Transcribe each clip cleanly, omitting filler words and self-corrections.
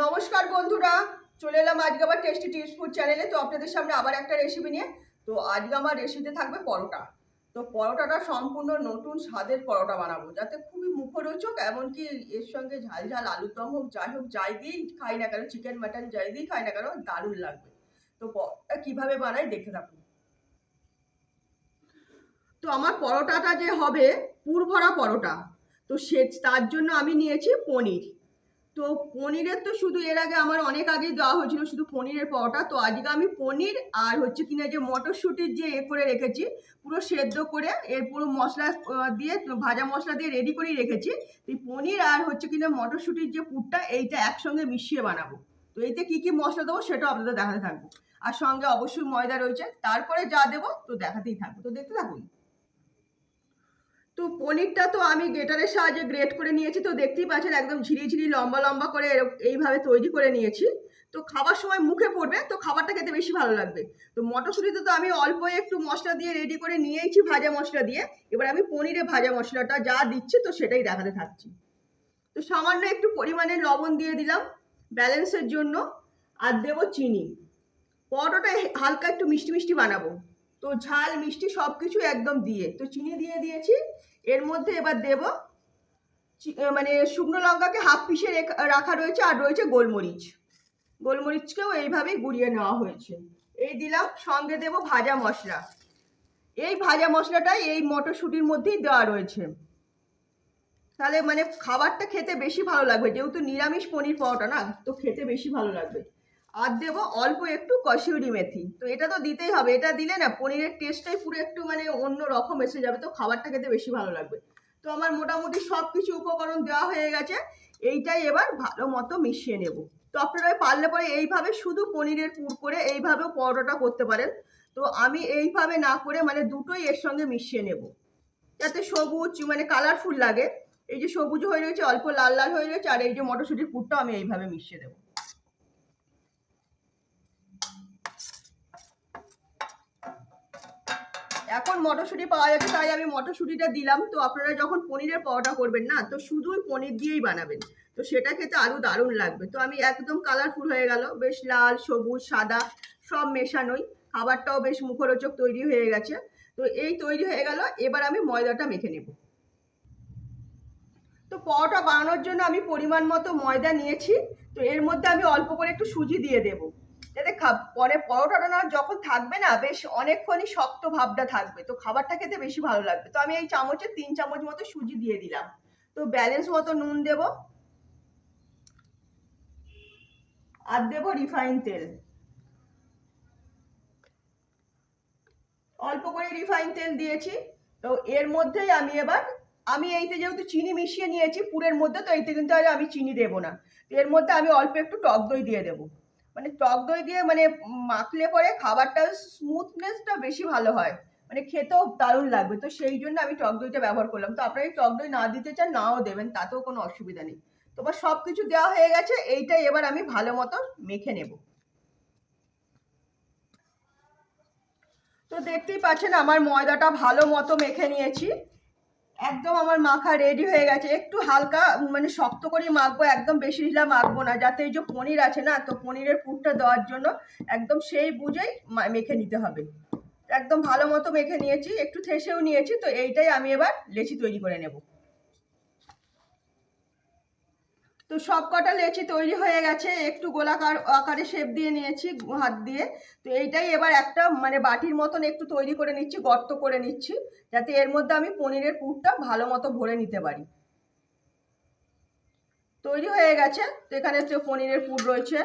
নমস্কার বন্ধুরা, চলে এলাম আজকে আবার টেস্টি টিপস ফুড চ্যানেলে। তো আপনাদের সামনে আবার একটা রেসিপি নিয়ে। তো আজকে আমার রেসিপিতে থাকবে পরোটা। তো পরোটাটা সম্পূর্ণ নতুন স্বাদের পরোটা বানাবো, যাতে খুবই মুখরোচক, এমনকি এর সঙ্গে ঝাল ঝাল আলুর দম হোক, যাই হোক, যাই দিয়েই খাই না কেন, চিকেন মাটন যাই দিয়েই খাই না কেন, দারুণ লাগবে। তো পরোটা কীভাবে বানাই দেখতে থাকুন। তো আমার পরোটাটা যে হবে পুর ভরা পরোটা, তো তার জন্য আমি নিয়েছি পনির। তো পনিরের তো শুধু এর আগে আমার অনেক আগেই দেওয়া হয়েছিল শুধু পনিরের পরোটা। তো আজকে আমি পনির আর হচ্ছে কিনা যে মটরশুঁটির যে করে রেখেছি, পুরো সেদ্ধ করে এর পুরো মশলা দিয়ে, ভাজা মশলা দিয়ে রেডি করেই রেখেছি। এই পনির আর হচ্ছে কিনা মটরশুঁটির যে পুরটা, এইটা একসঙ্গে মিশিয়ে বানাবো। তো এইতে কি কি মশলা দেবো সেটাও আপনাদের দেখাতে থাকবো। আর সঙ্গে অবশ্যই ময়দা রয়েছে, তারপরে যা দেবো তো দেখাতেই থাকবো। তো দেখতে থাকুন। তো পনিরটা তো আমি গ্রেটারের সাহায্যে গ্রেট করে নিয়েছি। তো দেখতেই পাচ্ছেন একদম ঝিরি লম্বা লম্বা করে এইভাবে তৈরি করে নিয়েছি। তো খাবার সময় মুখে পড়বে, তো খাবারটা খেতে বেশি ভালো লাগবে। তো মটরশুঁটিতে তো আমি অল্প একটু মশলা দিয়ে রেডি করে নিয়েইছি, ভাজা মশলা দিয়ে। এবার আমি পনিরে ভাজা মশলাটা যা দিচ্ছি তো সেটাই দেখাতে থাকছি। তো সামান্য একটু পরিমাণে লবণ দিয়ে দিলাম ব্যালেন্সের জন্য, আর দেবো চিনি। পরোটাটা হালকা একটু মিষ্টি মিষ্টি বানাবো, তো ঝাল মিষ্টি সব কিছু একদম দিয়ে তো চিনি দিয়ে দিয়েছি। এর মধ্যে এবার দেব মানে শুকনো লঙ্কাকে হাফ পিসে রাখা রয়েছে, আর রয়েছে গোলমরিচ। গোলমরিচকেও এইভাবেই গুঁড়িয়ে নেওয়া হয়েছে। এই দিলাম, সঙ্গে দেব ভাজা মশলা। এই ভাজা মশলাটাই এই মটরশুঁটির মধ্যেই দেওয়া রয়েছে, তাহলে মানে খাবারটা খেতে বেশি ভালো লাগবে, যেহেতু নিরামিষ পনির পরোটা না, তো খেতে বেশি ভালো লাগবে। আর দেবো অল্প একটু কসুরি মেথি। তো এটা তো দিতেই হবে, এটা দিলে না পনিরের টেস্টটাই পুরো একটু মানে অন্য রকম এসে যাবে, তো খাবারটা খেতে বেশি ভালো লাগবে। তো আমার মোটামুটি সব কিছু উপকরণ দেওয়া হয়ে গেছে। এইটাই এবার ভালো মতো মিশিয়ে নেব। তো আপনারা পারলে পরে এইভাবে শুধু পনিরের পুর করে এইভাবেও পরোটাটা করতে পারেন। তো আমি এইভাবে না করে মানে দুটোই এর সঙ্গে মিশিয়ে নেব, যাতে সবুজ মানে কালারফুল লাগে। এই যে সবুজ হয়ে রয়েছে, অল্প লাল লাল হয়ে রয়েছে, আর এই যে মটরশুঁটির পুরটাও আমি এইভাবে মিশিয়ে দেবো। এখন মটরশুঁটি পাওয়া যাচ্ছে তাই আমি মটরশুঁটিটা দিলাম। তো আপনারা যখন পনিরের পরোটা করবেন না, তো শুধুই পনির দিয়েই বানাবেন, তো সেটা খেতে আরো দারুণ লাগবে। তো আমি একদম কালারফুল হয়ে গেল, বেশ লাল সবুজ সাদা সব মেশানোই, খাবারটাও বেশ মুখরোচক তৈরি হয়ে গেছে। তো এই তৈরি হয়ে গেল, এবার আমি ময়দাটা মেখে নেব। তো পরোটা বানানোর জন্য আমি পরিমাণ মতো ময়দা নিয়েছি। তো এর মধ্যে আমি অল্প করে একটু সুজি দিয়ে দেবো, যাতে পরে পরোটাটা না যখন থাকবে না, বেশ অনেকক্ষণই শক্ত ভাবটা থাকবে, তো খাবারটা খেতে বেশি ভালো লাগবে। তো আমি এই চামচে 3 চামচ মতো সুজি দিয়ে দিলাম। তো ব্যালেন্স মতো নুন দেব, আর দেবো রিফাইন তেল। অল্প করে রিফাইন তেল দিয়েছি। তো এর মধ্যেই আমি এবার এইতে যেহেতু চিনি মিশিয়ে নিয়েছি পুরের মধ্যে, তো এইতে কিন্তু আর আমি চিনি দেবো না। এর মধ্যে আমি অল্প একটু টক দই দিয়ে দেবো। মানে টক দই দিয়ে মানে মাখলে পরে খাবারটা স্মুথনেসটা বেশি ভালো হয়, মানে খেতেও দারুণ লাগবে। তো সেই জন্য আমি টক দইটা ব্যবহার করলাম। তো আপনারা টক দই না দিতে চান নাও দেবেন, তাতেও কোনো অসুবিধা নেই। তো এবার সব কিছু দেওয়া হয়ে গেছে, এইটাই এবার আমি ভালো মতো মেখে নেব। তো দেখতেই পাচ্ছেন আমার ময়দাটা ভালো মতো মেখে নিয়েছি। একদম আমার মাখা রেডি হয়ে গেছে। একটু হালকা মানে শক্ত করে মাখবো, একদম বেশি ঢিলা মাখবো না, যাতে এই যে পনির আছে না, তো পনিরের পুরটা দেওয়ার জন্য একদম সেই বুঝেই মেখে নিতে হবে। একদম ভালো মতো মেখে নিয়েছি, একটু ঠেসেও নিয়েছি। তো এইটাই আমি এবার লেচি তৈরি করে নেব। তো সব কটা লেচি তৈরি হয়ে গেছে, একটু গোলাকার আকারে শেপ দিয়ে নিয়েছি হাত দিয়ে। তো এইটাই এবার একটা মানে বাটির মতন একটু তৈরি করে নিচ্ছি, গর্ত করে নিচ্ছি, যাতে এর মধ্যে আমি পনিরের পুরটা ভালো মতো ভরে নিতে পারি। তৈরি হয়ে গেছে। তো এখানে হচ্ছে পনিরের পুর রয়েছে,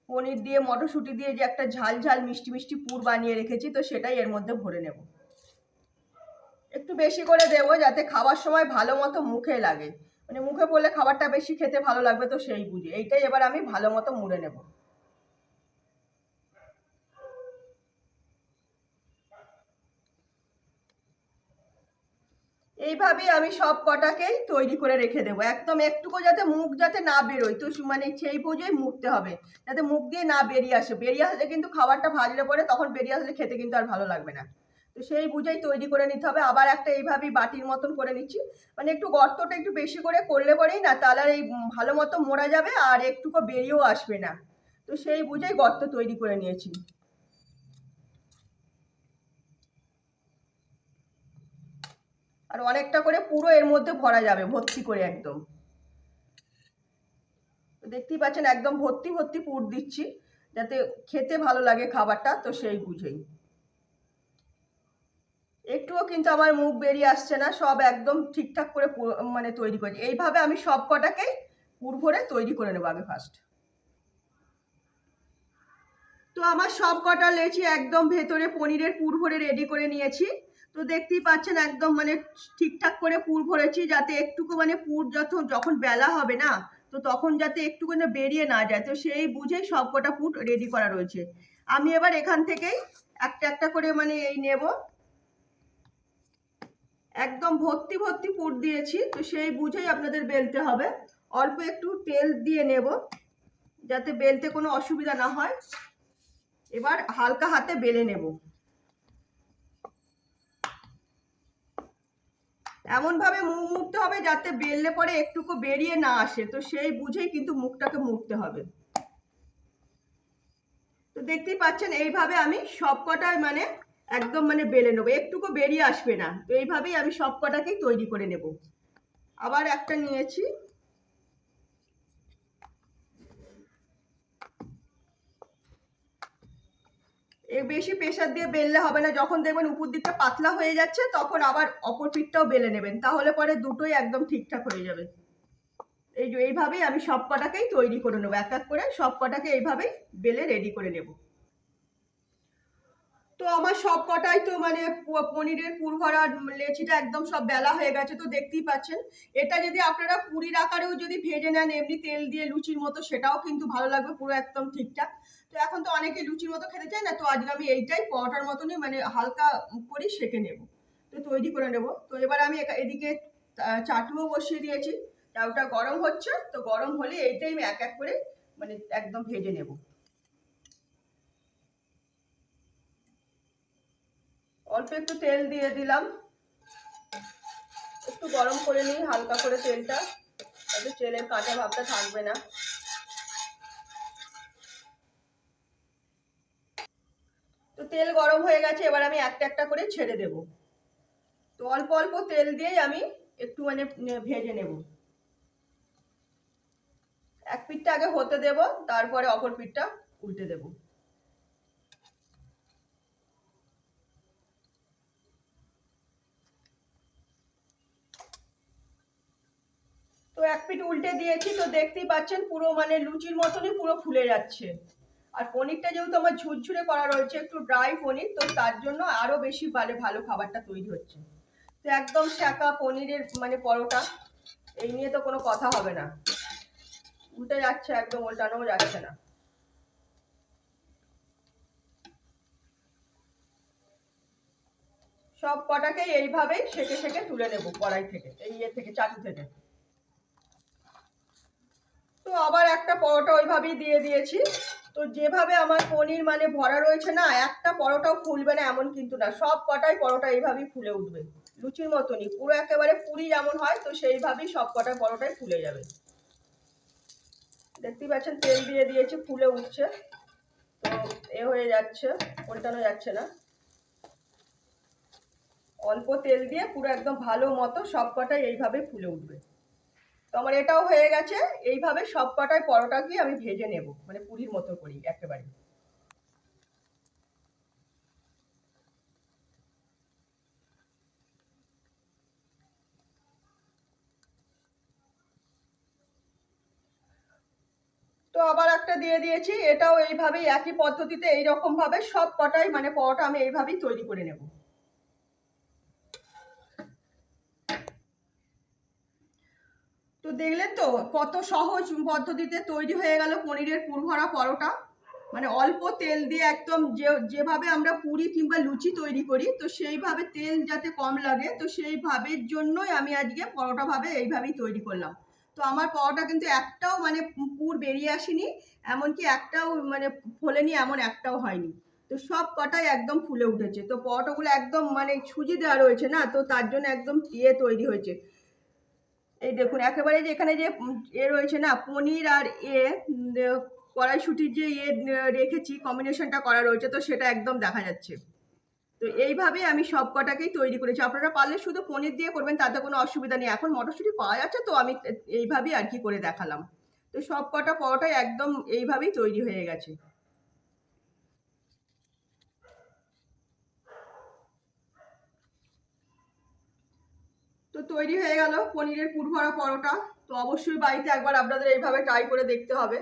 পনির দিয়ে মটরশুঁটি দিয়ে যে একটা ঝাল ঝাল মিষ্টি মিষ্টি পুর বানিয়ে রেখেছি, তো সেটাই এর মধ্যে ভরে নেব। একটু বেশি করে দেবো, যাতে খাবার সময় ভালো মতো মুখে লাগে, মানে মুখে পড়লে খাবারটা বেশি খেতে ভালো লাগবে, তো সেই বুঝে এইটাই এবার আমি ভালো মতো মুড়ে নেব। এইভাবেই আমি সব কটাকেই তৈরি করে রেখে দেবো, একদম একটুকু যাতে মুখ যাতে না বেরোয়, তো মানে সেই বুঝেই মুড়তে হবে, যাতে মুখ দিয়ে না বেরিয়ে আসে। বেরিয়ে আসলে কিন্তু খাবারটা ভাজলে পরে তখন বেরিয়ে আসলে খেতে কিন্তু আর ভালো লাগবে না। তো সেই বুঝেই তৈরি করে নিতে হবে। আবার একটা এইভাবেই বাটির মতন করে নিচ্ছি, মানে একটু গর্তটা একটু বেশি করে করলে পরেই না তাহলে এই ভালো মতো মোড়া যাবে আর একটুকু বেরিয়েও আসবে না। তো সেই বুঝেই গর্ত তৈরি করে নিয়েছি। আর অনেকটা করে পুরো এর মধ্যে ভরা যাবে, ভর্তি করে একদম। দেখতেই পাচ্ছেন একদম ভর্তি ভর্তি পুর দিচ্ছি যাতে খেতে ভালো লাগে খাবারটা, তো সেই বুঝেই। একটুও কিন্তু আমার মুখ বেরিয়ে আসছে না, সব একদম ঠিকঠাক করে মানে তৈরি করেছি। এইভাবে আমি সব কটাকেই পুর ভরে তৈরি করে নেবো আগে ফার্স্ট। তো আমার সব কটা লেচি একদম ভেতরে পনিরের পুর ভরে রেডি করে নিয়েছি। তো দেখতেই পাচ্ছেন একদম মানে ঠিকঠাক করে পুর ভরেছি যাতে একটুকু মানে পুর যখন বেলা হবে না তো তখন যাতে একটুখানি বেরিয়ে না যায়, তো সেই বুঝেই সব কটা পুর রেডি করা রয়েছে। আমি এবার এখান থেকেই একটা একটা করে মানে এই নেব, একদম ভর্তি ভর্তি পুর দিয়েছি, তো সেই বুঝেই আপনাদের বেলতে হবে। অল্প একটু তেল দিয়ে নেব যাতে বেলতে কোনো অসুবিধা না হয়। এবার হালকা হাতে বেলে নেব, এমন ভাবে মুখ মুড়তে হবে যাতে বেললে পরে একটুকু বেরিয়ে না আসে, তো সেই বুঝেই কিন্তু মুখটাকে মুড়তে হবে। তো দেখতেই পাচ্ছেন এইভাবে আমি সবকটাই মানে একদম মানে বেলে নেবো, একটুকু বেরিয়ে আসবে না। তো এইভাবেই আমি সবকটাকেই তৈরি করে নেব। আবার একটা নিয়েছি, বেশি প্রেসার দিয়ে বেললে হবে না, যখন দেখবেন উপর দিকটা পাতলা হয়ে যাচ্ছে তখন আবার অপর পিঠটাও বেলে নেবেন, তাহলে পরে দুটোই একদম ঠিকঠাক হয়ে যাবে। এইভাবেই আমি সব কটাকেই তৈরি করে নেবো, এক এক করে সব কটাকে এইভাবেই বেলে রেডি করে নেব। তো আমার সব কটাই তো মানে পনিরের পুর ভরা লেচিটা একদম সব বেলা হয়ে গেছে, তো দেখতেই পাচ্ছেন। এটা যদি আপনারা পুরির আকারেও যদি ভেজে নেন এমনি তেল দিয়ে লুচির মতো সেটাও কিন্তু ভালো লাগবে, পুরো একদম ঠিকঠাক। তো এখন তো অনেকে লুচির মতো খেতে চায় না, তো আজকে আমি এইটাই পরোটার মতনই মানে হালকা করে সেঁকে নেব, তো তৈরি করে নেব। তো এবার আমি এদিকে চাটুও বসিয়ে দিয়েছি, চাউটা গরম হচ্ছে, তো গরম হলে এইটাই আমি এক এক করে মানে একদম ভেজে নেব। অল্প একটু তেল দিয়ে দিলাম, একটু গরম করে নিই হালকা করে তেলটা, তাতে তেলের কাঁচা ভাবটা থাকবে না। তো তেল গরম হয়ে গেছে, এবার আমি একটা একটা করে ছেড়ে দেব। তো অল্প অল্প তেল দিয়েই আমি একটু মানে ভেজে নেব। এক পিঠটা আগে হতে দেব, তারপরে অপর পিঠটা উল্টে দেব। তো এক পিঠ উল্টে দিয়েছি, তো দেখতেই পাচ্ছেন পুরো মানে লুচির মতনই পুরো ফুলে যাচ্ছে। আর পনিরটা যেহেতু আমার ঝুরঝুরে করা রয়েছে, একটু ড্রাই পনির, তো তার জন্য আরো বেশি ভালো খাবারটা তৈরি হচ্ছে। তো একদম শাঁকা পনিরের মানে পরোটা, এই নিয়ে তো কোনো কথা হবে না। উল্টে যাচ্ছে, একদম উল্টানোও যাচ্ছে না। সব কটাকেই এইভাবেই সেকে সেকে তুলে নেব কড়াই থেকে, এই থেকে চাটু থেকে। তো আবার একটা পরোটা ওইভাবেই দিয়ে দিয়েছি। তো যেভাবে আমার পনির মানে ভরা রয়েছে না, একটা পরোটাও ফুলবে না এমন কিন্তু না, সব কটাই পরোটা এইভাবেই ফুলে উঠবে লুচির মতনই, পুরো একেবারে পুরি যেমন হয় তো সেইভাবেই সব কটা পরোটাই ফুলে যাবে। দেখতেই পাচ্ছেন তেল দিয়ে দিয়েছি, ফুলে উঠছে, তো হয়ে যাচ্ছে, উল্টানো যাচ্ছে না। অল্প তেল দিয়ে পুরো একদম ভালো মতো সব কটাই এইভাবে ফুলে উঠবে। তো আমার এটাও হয়ে গেছে, এইভাবে সব কটাই পরোটাকে আমি ভেজে নেব মানে পুরির মতো করি একেবারে। তো আবার একটা দিয়ে দিয়েছি, এটাও এইভাবেই একই পদ্ধতিতে এইরকম ভাবে সব কটাই মানে পরোটা আমি এইভাবেই তৈরি করে নেব। তো দেখলেন তো কত সহজ পদ্ধতিতে তৈরি হয়ে গেল পনিরের পুরভরা পরোটা, মানে অল্প তেল দিয়ে একদম যেভাবে আমরা পুরি কিংবা লুচি তৈরি করি তো সেইভাবে তেল যাতে কম লাগে, তো সেইভাবের জন্যই আমি আজকে পরোটা ভাবে এইভাবেই তৈরি করলাম। তো আমার পরোটা কিন্তু একটাও মানে পুর বেরিয়ে আসেনি, এমনকি একটাও মানে ফোলেনি, এমন একটাও হয়নি। তো তো সব কটাই একদম ফুলে উঠেছে। তো পরোটাগুলো একদম মানে সুজি দেওয়া রয়েছে না, তো তার জন্য একদম তৈরি হয়েছে। এই দেখুন একেবারে যে এখানে যে রয়েছে না পনির আর কড়াইশুঁটির যে রেখেছি কম্বিনেশনটা করা রয়েছে, তো সেটা একদম দেখা যাচ্ছে। তো এইভাবেই আমি সব কটাকেই তৈরি করেছি। আপনারা পারলে শুধু পনির দিয়ে করবেন, তাতে কোনো অসুবিধা নেই। এখন মটরশুঁটি পাওয়া যাচ্ছে, তো আমি এইভাবেই আর কি করে দেখালাম। তো সব কটা পরোটাই একদম এইভাবেই তৈরি হয়ে গেছে। তো তৈরি হয়ে গেল পনিরের পুরভরা পরোটা। তো অবশ্যই বাড়িতে একবার আপনাদের এইভাবে ট্রাই করে দেখতে হবে।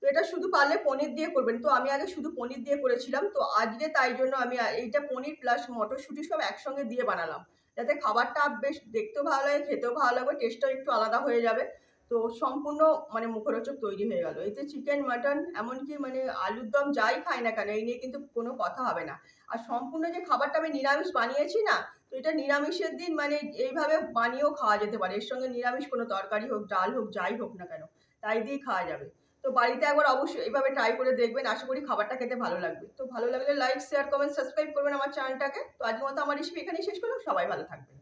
তো এটা শুধু পারলে পনির দিয়ে করবেন। তো আমি আগে শুধু পনির দিয়ে করেছিলাম, তো আজকে তাই জন্য আমি এইটা পনির প্লাস মটরশুঁটি সব একসঙ্গে দিয়ে বানালাম, যাতে খাবারটা বেশ দেখতেও ভালো লাগে, খেতেও ভালো লাগবে, টেস্টটাও একটু আলাদা হয়ে যাবে। তো সম্পূর্ণ মানে মুখরোচক তৈরি হয়ে গেল। এতে চিকেন মাটন এমনকি মানে আলুর দম যাই খাই না কেন, এই নিয়ে কিন্তু কোনো কথা হবে না। আর সম্পূর্ণ যে খাবারটা আমি নিরামিষ বানিয়েছি না, তো এটা নিরামিষের দিন মানে এইভাবে বানিয়েও খাওয়া যেতে পারে। এর সঙ্গে নিরামিষ কোনো তরকারি হোক, ডাল হোক, যাই হোক না কেন, তাই দিয়েই খাওয়া যাবে। তো বাড়িতে একবার অবশ্যই এইভাবে ট্রাই করে দেখবেন। আশা করি খাবারটা খেতে ভালো লাগবে। তো ভালো লাগলে লাইক, শেয়ার, কমেন্ট, সাবস্ক্রাইব করবেন আমার চ্যানেলটাকে। তো আজকের মতো আমার রেসিপি এখানেই শেষ করলাম। সবাই ভালো থাকবেন।